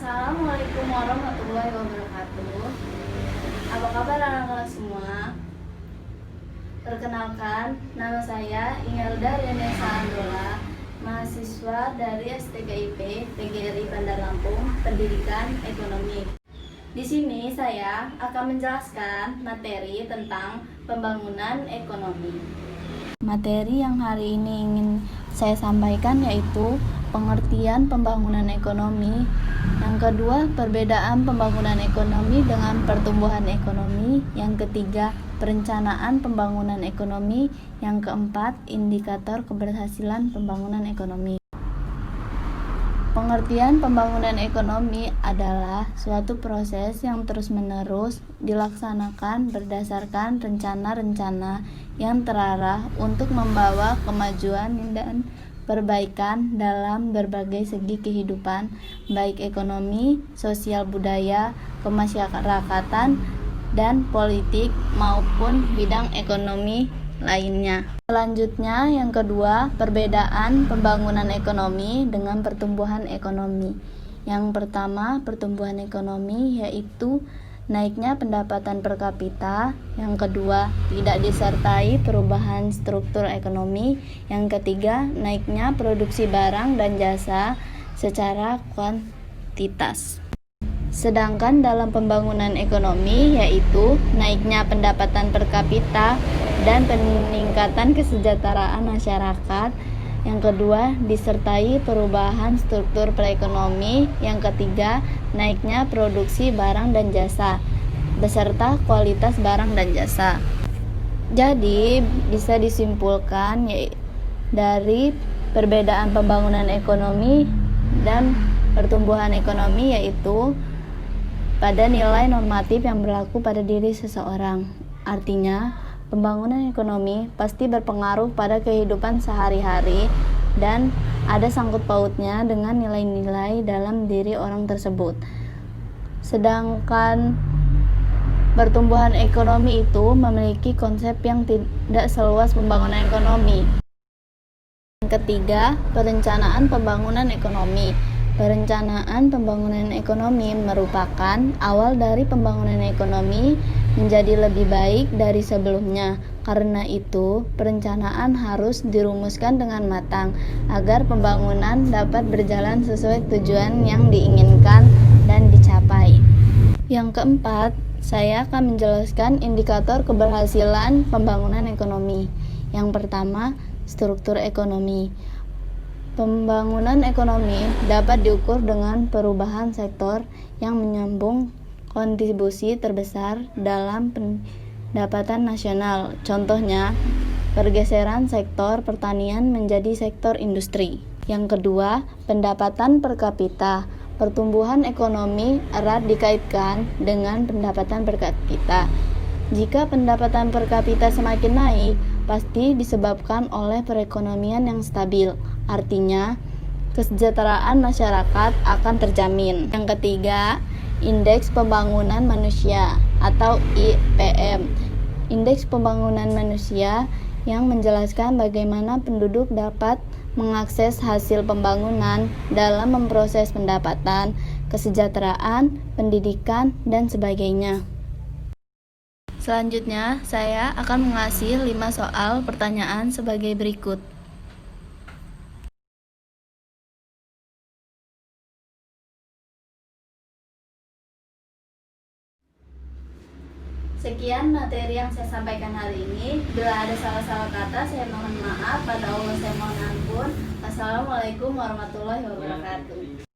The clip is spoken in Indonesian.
Assalamualaikum warahmatullahi wabarakatuh. Apa kabar anak-anak semua? Perkenalkan, nama saya Ingelda Renesa Andola, mahasiswa dari STKIP PGRI Bandar Lampung, Pendidikan Ekonomi. Di sini saya akan menjelaskan materi tentang pembangunan ekonomi. Materi yang hari ini ingin saya sampaikan yaitu pengertian pembangunan ekonomi. Yang kedua, perbedaan pembangunan ekonomi dengan pertumbuhan ekonomi. Yang ketiga, perencanaan pembangunan ekonomi. Yang keempat, indikator keberhasilan pembangunan ekonomi. Pengertian pembangunan ekonomi adalah suatu proses yang terus-menerus dilaksanakan berdasarkan rencana-rencana yang terarah untuk membawa kemajuan dan perbaikan dalam berbagai segi kehidupan, baik ekonomi, sosial budaya, kemasyarakatan, dan politik maupun bidang ekonomi lainnya. Selanjutnya, yang kedua, perbedaan pembangunan ekonomi dengan pertumbuhan ekonomi. Yang pertama, pertumbuhan ekonomi yaitu naiknya pendapatan per kapita. Yang kedua, tidak disertai perubahan struktur ekonomi. Yang ketiga, naiknya produksi barang dan jasa secara kuantitas. Sedangkan dalam pembangunan ekonomi yaitu naiknya pendapatan per kapita dan peningkatan kesejahteraan masyarakat. Yang kedua, disertai perubahan struktur perekonomi. Yang ketiga, naiknya produksi barang dan jasa beserta kualitas barang dan jasa. Jadi, bisa disimpulkan dari perbedaan pembangunan ekonomi dan pertumbuhan ekonomi yaitu pada nilai normatif yang berlaku pada diri seseorang. Artinya, pembangunan ekonomi pasti berpengaruh pada kehidupan sehari-hari dan ada sangkut pautnya dengan nilai-nilai dalam diri orang tersebut. Sedangkan pertumbuhan ekonomi itu memiliki konsep yang tidak seluas pembangunan ekonomi. Yang ketiga, perencanaan pembangunan ekonomi. Perencanaan pembangunan ekonomi merupakan awal dari pembangunan ekonomi menjadi lebih baik dari sebelumnya. Karena itu, perencanaan harus dirumuskan dengan matang agar pembangunan dapat berjalan sesuai tujuan yang diinginkan dan dicapai. Yang keempat, saya akan menjelaskan indikator keberhasilan pembangunan ekonomi. Yang pertama, struktur ekonomi. Pembangunan ekonomi dapat diukur dengan perubahan sektor yang menyambung kontribusi terbesar dalam pendapatan nasional. Contohnya, pergeseran sektor pertanian menjadi sektor industri. Yang kedua, pendapatan per kapita. Pertumbuhan ekonomi erat dikaitkan dengan pendapatan per kapita. Jika pendapatan per kapita semakin naik, pasti disebabkan oleh perekonomian yang stabil. Artinya, kesejahteraan masyarakat akan terjamin. Yang ketiga, indeks pembangunan manusia atau IPM. Indeks pembangunan manusia yang menjelaskan bagaimana penduduk dapat mengakses hasil pembangunan dalam memproses pendapatan, kesejahteraan, pendidikan, dan sebagainya. Selanjutnya, saya akan mengasih 5 soal pertanyaan sebagai berikut. Sekian materi yang saya sampaikan hari ini. Bila ada salah-salah kata, saya mohon maaf. Pada Allah saya mohon ampun. Assalamualaikum warahmatullahi wabarakatuh.